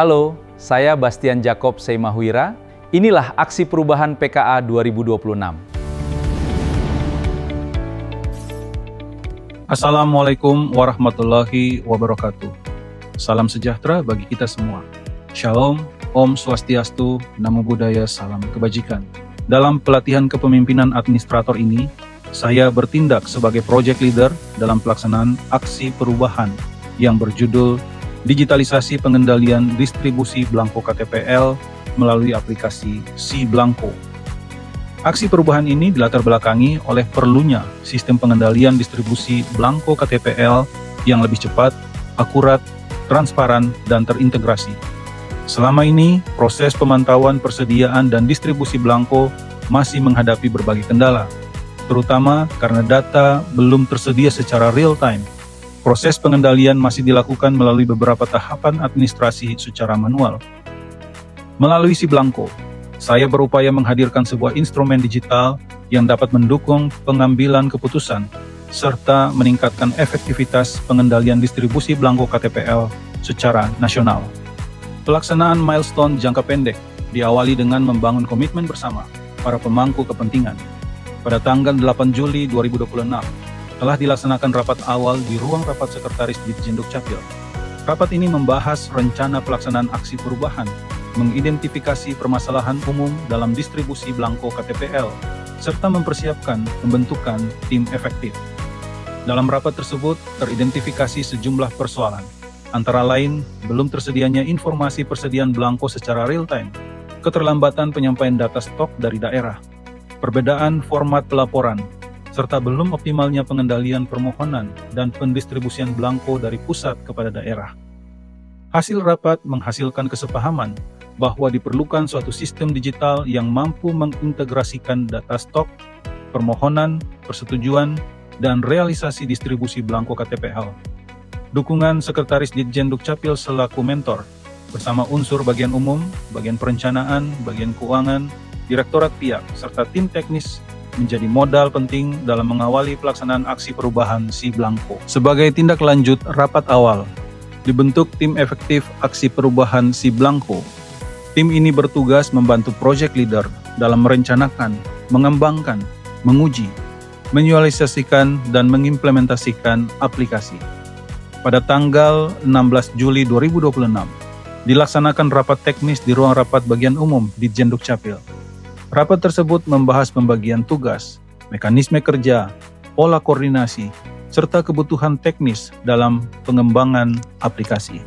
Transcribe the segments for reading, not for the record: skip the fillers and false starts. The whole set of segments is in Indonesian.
Halo, saya Bastian Jakob Seimahwira. Inilah Aksi Perubahan PKA 2026. Assalamualaikum warahmatullahi wabarakatuh. Salam sejahtera bagi kita semua. Shalom, Om Swastiastu, Namo Buddhaya, Salam Kebajikan. Dalam pelatihan kepemimpinan administrator ini, saya bertindak sebagai project leader dalam pelaksanaan aksi perubahan yang berjudul Digitalisasi Pengendalian Distribusi Blanko KTPL melalui aplikasi SiBlanko. Aksi perubahan ini dilatar belakangi oleh perlunya sistem pengendalian distribusi Blanko KTPL yang lebih cepat, akurat, transparan, dan terintegrasi. Selama ini, proses pemantauan persediaan dan distribusi Blanko masih menghadapi berbagai kendala, terutama karena data belum tersedia secara real-time. Proses pengendalian masih dilakukan melalui beberapa tahapan administrasi secara manual. Melalui SiBlanko, saya berupaya menghadirkan sebuah instrumen digital yang dapat mendukung pengambilan keputusan serta meningkatkan efektivitas pengendalian distribusi Blanko KTPL secara nasional. Pelaksanaan milestone jangka pendek diawali dengan membangun komitmen bersama para pemangku kepentingan. Pada tanggal 8 Juli 2026, telah dilaksanakan rapat awal di ruang rapat Sekretaris Ditjen Dukcapil. Rapat ini membahas rencana pelaksanaan aksi perubahan, mengidentifikasi permasalahan umum dalam distribusi Blanko KTPL, serta mempersiapkan pembentukan tim efektif. Dalam rapat tersebut teridentifikasi sejumlah persoalan, antara lain belum tersedianya informasi persediaan Blanko secara real-time, keterlambatan penyampaian data stok dari daerah, perbedaan format pelaporan, serta belum optimalnya pengendalian permohonan dan pendistribusian Blanko dari pusat kepada daerah. Hasil rapat menghasilkan kesepahaman bahwa diperlukan suatu sistem digital yang mampu mengintegrasikan data stok, permohonan, persetujuan, dan realisasi distribusi Blanko KTPL. Dukungan Sekretaris Ditjen Dukcapil selaku mentor, bersama unsur bagian umum, bagian perencanaan, bagian keuangan, direktorat pihak, serta tim teknis menjadi modal penting dalam mengawali pelaksanaan aksi perubahan SiBlanko. Sebagai tindak lanjut rapat awal, dibentuk tim efektif aksi perubahan SiBlanko. Tim ini bertugas membantu project leader dalam merencanakan, mengembangkan, menguji, menyualisasikan, dan mengimplementasikan aplikasi. Pada tanggal 16 Juli 2026, dilaksanakan rapat teknis di ruang rapat bagian umum Ditjen Dukcapil. Rapat tersebut membahas pembagian tugas, mekanisme kerja, pola koordinasi, serta kebutuhan teknis dalam pengembangan aplikasi.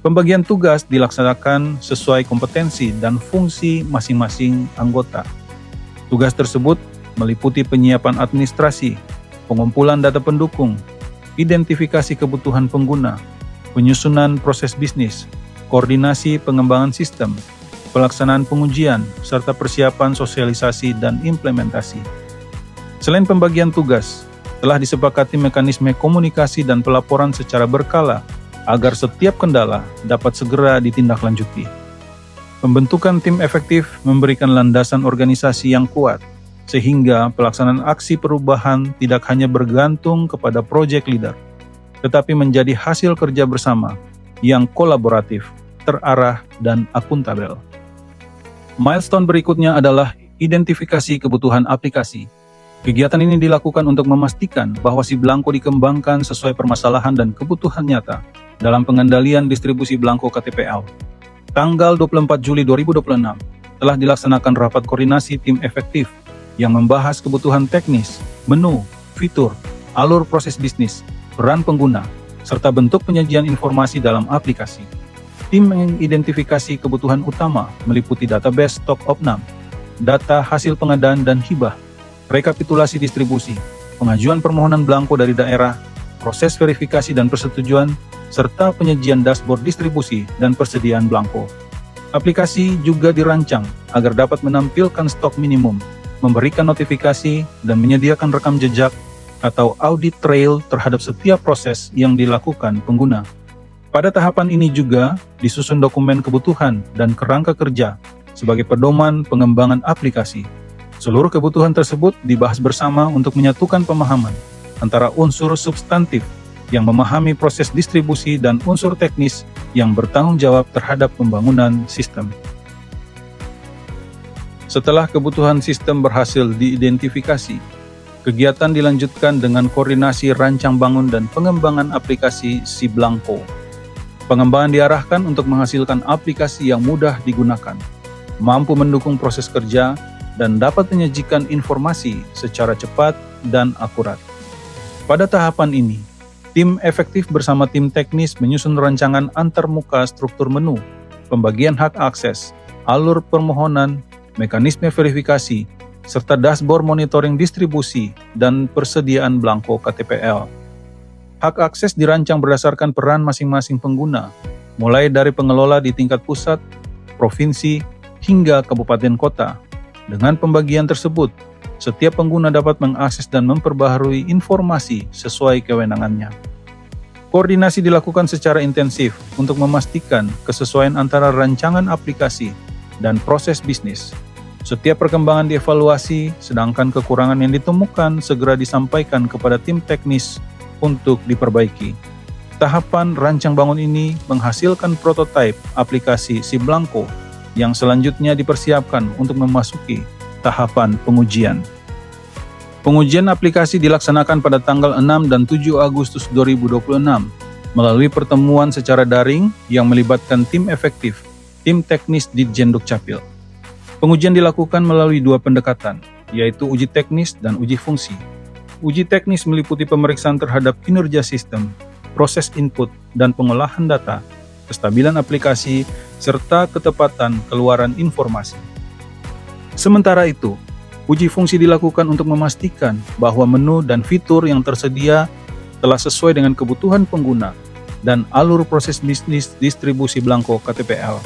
Pembagian tugas dilaksanakan sesuai kompetensi dan fungsi masing-masing anggota. Tugas tersebut meliputi penyiapan administrasi, pengumpulan data pendukung, identifikasi kebutuhan pengguna, penyusunan proses bisnis, koordinasi pengembangan sistem, pelaksanaan pengujian, serta persiapan sosialisasi dan implementasi. Selain pembagian tugas, telah disepakati mekanisme komunikasi dan pelaporan secara berkala agar setiap kendala dapat segera ditindaklanjuti. Pembentukan tim efektif memberikan landasan organisasi yang kuat, sehingga pelaksanaan aksi perubahan tidak hanya bergantung kepada project leader, tetapi menjadi hasil kerja bersama yang kolaboratif, terarah, dan akuntabel. Milestone berikutnya adalah identifikasi kebutuhan aplikasi. Kegiatan ini dilakukan untuk memastikan bahwa SiBlanko dikembangkan sesuai permasalahan dan kebutuhan nyata dalam pengendalian distribusi Blanko KTPL. Tanggal 24 Juli 2026 telah dilaksanakan rapat koordinasi tim efektif yang membahas kebutuhan teknis, menu, fitur, alur proses bisnis, peran pengguna, serta bentuk penyajian informasi dalam aplikasi. Tim mengidentifikasi kebutuhan utama meliputi database stok opnam, data hasil pengadaan dan hibah, rekapitulasi distribusi, pengajuan permohonan Blanko dari daerah, proses verifikasi dan persetujuan, serta penyajian dashboard distribusi dan persediaan Blanko. Aplikasi juga dirancang agar dapat menampilkan stok minimum, memberikan notifikasi, dan menyediakan rekam jejak atau audit trail terhadap setiap proses yang dilakukan pengguna. Pada tahapan ini juga disusun dokumen kebutuhan dan kerangka kerja sebagai pedoman pengembangan aplikasi. Seluruh kebutuhan tersebut dibahas bersama untuk menyatukan pemahaman antara unsur substantif yang memahami proses distribusi dan unsur teknis yang bertanggung jawab terhadap pembangunan sistem. Setelah kebutuhan sistem berhasil diidentifikasi, kegiatan dilanjutkan dengan koordinasi rancang bangun dan pengembangan aplikasi SIBLANCO. Pengembangan diarahkan untuk menghasilkan aplikasi yang mudah digunakan, mampu mendukung proses kerja, dan dapat menyajikan informasi secara cepat dan akurat. Pada tahapan ini, tim efektif bersama tim teknis menyusun rancangan antarmuka struktur menu, pembagian hak akses, alur permohonan, mekanisme verifikasi, serta dashboard monitoring distribusi dan persediaan belangko KTPL. Hak akses dirancang berdasarkan peran masing-masing pengguna, mulai dari pengelola di tingkat pusat, provinsi, hingga kabupaten kota. Dengan pembagian tersebut, setiap pengguna dapat mengakses dan memperbaharui informasi sesuai kewenangannya. Koordinasi dilakukan secara intensif untuk memastikan kesesuaian antara rancangan aplikasi dan proses bisnis. Setiap perkembangan dievaluasi, sedangkan kekurangan yang ditemukan segera disampaikan kepada tim teknis untuk diperbaiki. Tahapan rancang bangun ini menghasilkan prototipe aplikasi SIBLANCO yang selanjutnya dipersiapkan untuk memasuki tahapan pengujian. Pengujian aplikasi dilaksanakan pada tanggal 6 dan 7 Agustus 2026 melalui pertemuan secara daring yang melibatkan tim efektif, tim teknis Ditjen Dukcapil. Pengujian dilakukan melalui dua pendekatan, yaitu uji teknis dan uji fungsi. Uji teknis meliputi pemeriksaan terhadap kinerja sistem, proses input dan pengolahan data, kestabilan aplikasi, serta ketepatan keluaran informasi. Sementara itu, uji fungsi dilakukan untuk memastikan bahwa menu dan fitur yang tersedia telah sesuai dengan kebutuhan pengguna dan alur proses bisnis distribusi belangko KTPL.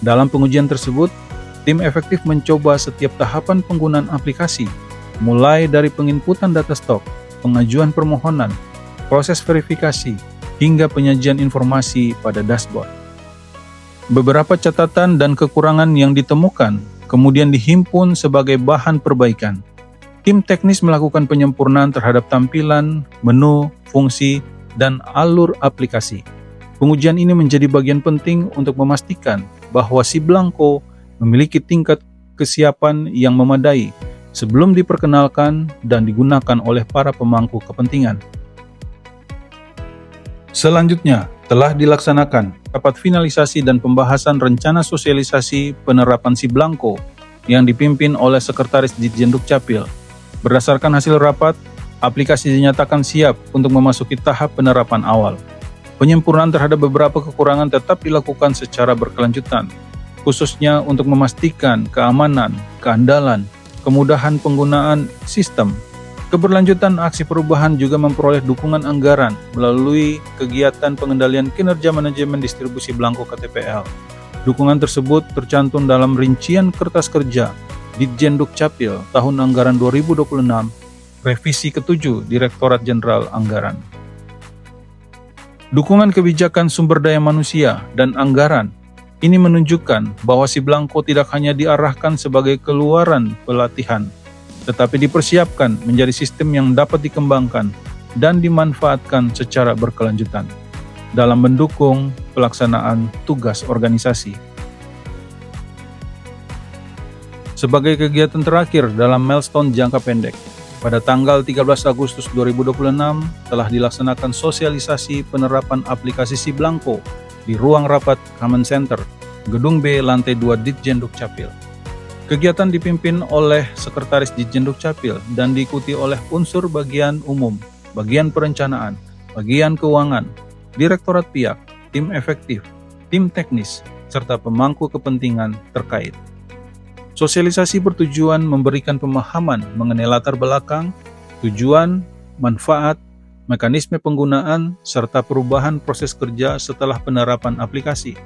Dalam pengujian tersebut, tim efektif mencoba setiap tahapan penggunaan aplikasi, mulai dari penginputan data stok, pengajuan permohonan, proses verifikasi, hingga penyajian informasi pada dashboard. Beberapa catatan dan kekurangan yang ditemukan kemudian dihimpun sebagai bahan perbaikan. Tim teknis melakukan penyempurnaan terhadap tampilan, menu, fungsi, dan alur aplikasi. Pengujian ini menjadi bagian penting untuk memastikan bahwa SIBLANCO memiliki tingkat kesiapan yang memadai sebelum diperkenalkan dan digunakan oleh para pemangku kepentingan. Selanjutnya, telah dilaksanakan rapat finalisasi dan pembahasan rencana sosialisasi penerapan SIBLANCO yang dipimpin oleh Sekretaris Ditjen Dukcapil. Berdasarkan hasil rapat, aplikasi dinyatakan siap untuk memasuki tahap penerapan awal. Penyempurnaan terhadap beberapa kekurangan tetap dilakukan secara berkelanjutan, khususnya untuk memastikan keamanan, keandalan, kemudahan penggunaan sistem. Keberlanjutan aksi perubahan juga memperoleh dukungan anggaran melalui kegiatan pengendalian kinerja manajemen distribusi belangko KTPL. Dukungan tersebut tercantum dalam rincian kertas kerja Ditjen Dukcapil tahun anggaran 2026, revisi ke-7 Direktorat Jenderal Anggaran. Dukungan kebijakan sumber daya manusia dan anggaran ini menunjukkan bahwa SIBLANCO tidak hanya diarahkan sebagai keluaran pelatihan, tetapi dipersiapkan menjadi sistem yang dapat dikembangkan dan dimanfaatkan secara berkelanjutan dalam mendukung pelaksanaan tugas organisasi. Sebagai kegiatan terakhir dalam milestone jangka pendek, pada tanggal 13 Agustus 2026 telah dilaksanakan sosialisasi penerapan aplikasi SIBLANCO di ruang rapat Common Center, Gedung B, lantai 2 Ditjen Dukcapil. Kegiatan dipimpin oleh Sekretaris Ditjen Dukcapil dan diikuti oleh unsur bagian umum, bagian perencanaan, bagian keuangan, direktorat pihak, tim efektif, tim teknis, serta pemangku kepentingan terkait. Sosialisasi bertujuan memberikan pemahaman mengenai latar belakang, tujuan, manfaat, mekanisme penggunaan, serta perubahan proses kerja setelah penerapan aplikasi.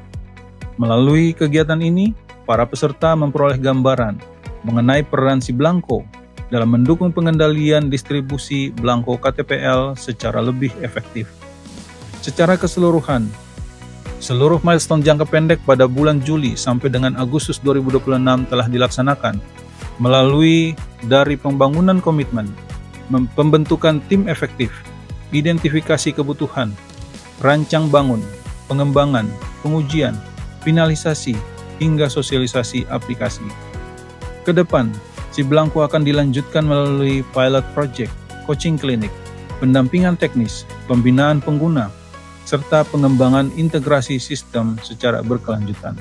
Melalui kegiatan ini, para peserta memperoleh gambaran mengenai peran SIBLANCO dalam mendukung pengendalian distribusi belangko KTPL secara lebih efektif. Secara keseluruhan, seluruh milestone jangka pendek pada bulan Juli sampai dengan Agustus 2026 telah dilaksanakan melalui dari pembangunan komitmen, pembentukan tim efektif, identifikasi kebutuhan, rancang bangun, pengembangan, pengujian, finalisasi, hingga sosialisasi aplikasi. Ke depan, Si Blanko akan dilanjutkan melalui pilot project, coaching klinik, pendampingan teknis, pembinaan pengguna, serta pengembangan integrasi sistem secara berkelanjutan.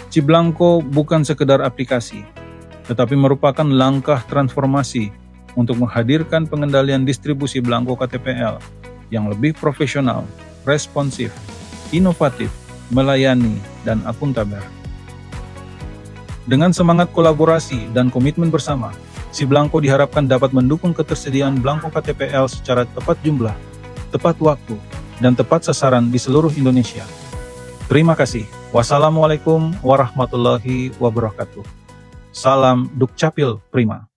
Si Blanko bukan sekedar aplikasi, tetapi merupakan langkah transformasi untuk menghadirkan pengendalian distribusi Blanko KTPL yang lebih profesional, responsif, inovatif, melayani, dan akuntabel. Dengan semangat kolaborasi dan komitmen bersama, Si Blanko diharapkan dapat mendukung ketersediaan Blanko KTPL secara tepat jumlah, tepat waktu, dan tepat sasaran di seluruh Indonesia. Terima kasih. Wassalamualaikum warahmatullahi wabarakatuh. Salam Dukcapil Prima.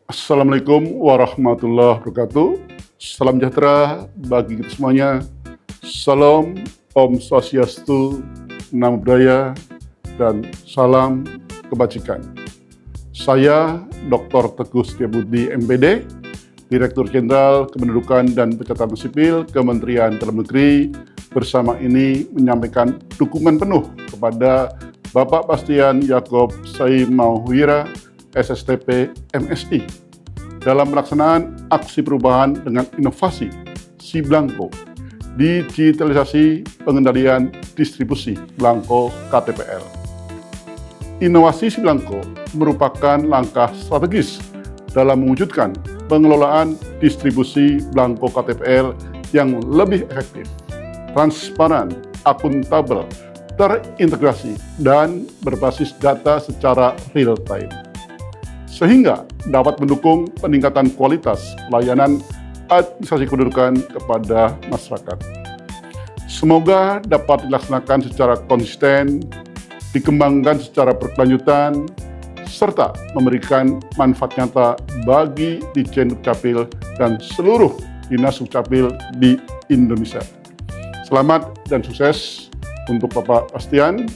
Assalamualaikum warahmatullahi wabarakatuh. Salam sejahtera bagi kita semuanya. Salam, Om Swastiastu, Namo Buddhaya, dan salam kebajikan. Saya Dr. Teguh Setiabudi MPD, Direktur Jenderal Kependudukan dan Pencatatan Sipil Kementerian Dalam Negeri, bersama ini menyampaikan dukungan penuh kepada Bapak Bastian Jakob Saimahuira, SSTP MSI, dalam pelaksanaan aksi perubahan dengan inovasi Si Blanko, digitalisasi pengendalian distribusi Blanko KTPL. Inovasi Si Blanko merupakan langkah strategis dalam mewujudkan pengelolaan distribusi Blanko KTPL yang lebih efektif, transparan, akuntabel, terintegrasi, dan berbasis data secara real-time, sehingga dapat mendukung peningkatan kualitas pelayanan administrasi kependudukan kepada masyarakat. Semoga dapat dilaksanakan secara konsisten, dikembangkan secara berkelanjutan, serta memberikan manfaat nyata bagi Ditjen Dukcapil dan seluruh Dinas Dukcapil di Indonesia. Selamat dan sukses untuk Bapak Bastian.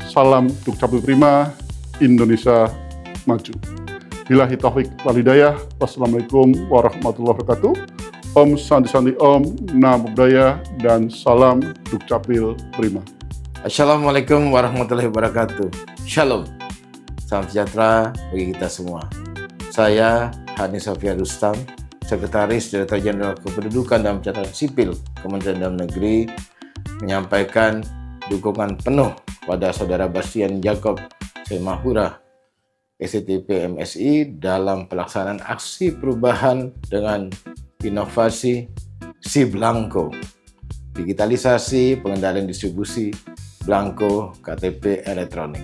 Salam Dukcapil Prima, Indonesia Maju. Billahi taufik wal hidayah. Wassalamualaikum warahmatullahi wabarakatuh. Om Santi Santi Om, Namo Buddhaya, dan salam Dukcapil Prima. Assalamualaikum warahmatullahi wabarakatuh. Shalom. Salam sejahtera bagi kita semua. Saya Hani Sofia Rustam, Sekretaris Direktur Jenderal Kependudukan dan Pencatatan Sipil Kementerian Dalam Negeri, menyampaikan dukungan penuh pada Saudara Bastian Jakob Saimahuira, SSTP MSI, dalam pelaksanaan aksi perubahan dengan inovasi Si Blanko, digitalisasi pengendalian distribusi Blanko KTP elektronik.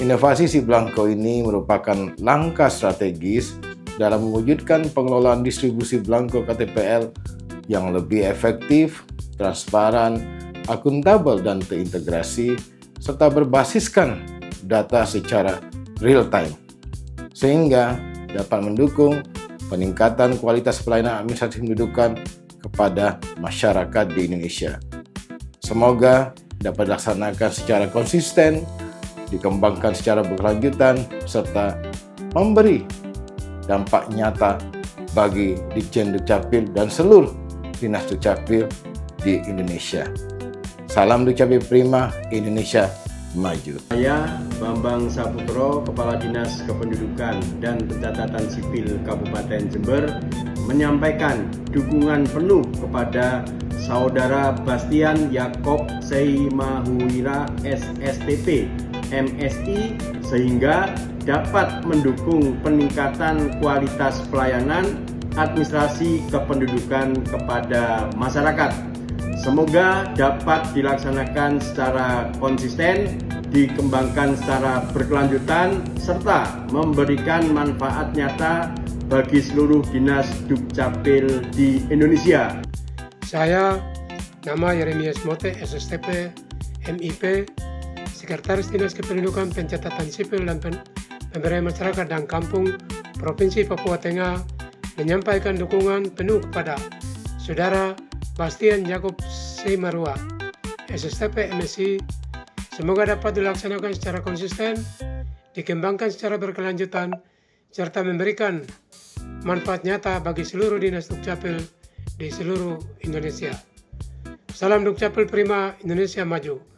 Inovasi Si Blanko ini merupakan langkah strategis dalam mewujudkan pengelolaan distribusi Blanko KTPL yang lebih efektif, transparan, akuntabel, dan terintegrasi, serta berbasiskan data secara real-time, sehingga dapat mendukung peningkatan kualitas pelayanan administrasi kependudukan kepada masyarakat di Indonesia. Semoga dapat dilaksanakan secara konsisten, dikembangkan secara berkelanjutan, serta memberi dampak nyata bagi Ditjen Dukcapil dan seluruh Dinas Dukcapil di Indonesia. Salam Dukcapil Prima, Indonesia Maju. Saya Bambang Saputro, Kepala Dinas Kependudukan dan Pencatatan Sipil Kabupaten Jember, menyampaikan dukungan penuh kepada Saudara Bastian Jakob Saimahuira, SSTP MSI, sehingga dapat mendukung peningkatan kualitas pelayanan administrasi kependudukan kepada masyarakat. Semoga dapat dilaksanakan secara konsisten, dikembangkan secara berkelanjutan, serta memberikan manfaat nyata bagi seluruh Dinas Dukcapil di Indonesia. Saya, nama Yeremias Mote, SSTP MIP, Sekretaris Dinas Kependudukan, Pencatatan Sipil dan Pemberdayaan Masyarakat dan Kampung, Provinsi Papua Tengah, menyampaikan dukungan penuh kepada Saudara Bastian Jakob Saimahuira, SSTP MSI. Semoga dapat dilaksanakan secara konsisten, dikembangkan secara berkelanjutan, serta memberikan manfaat nyata bagi seluruh Dinas Dukcapil di seluruh Indonesia. Salam Dukcapil Prima Indonesia Maju.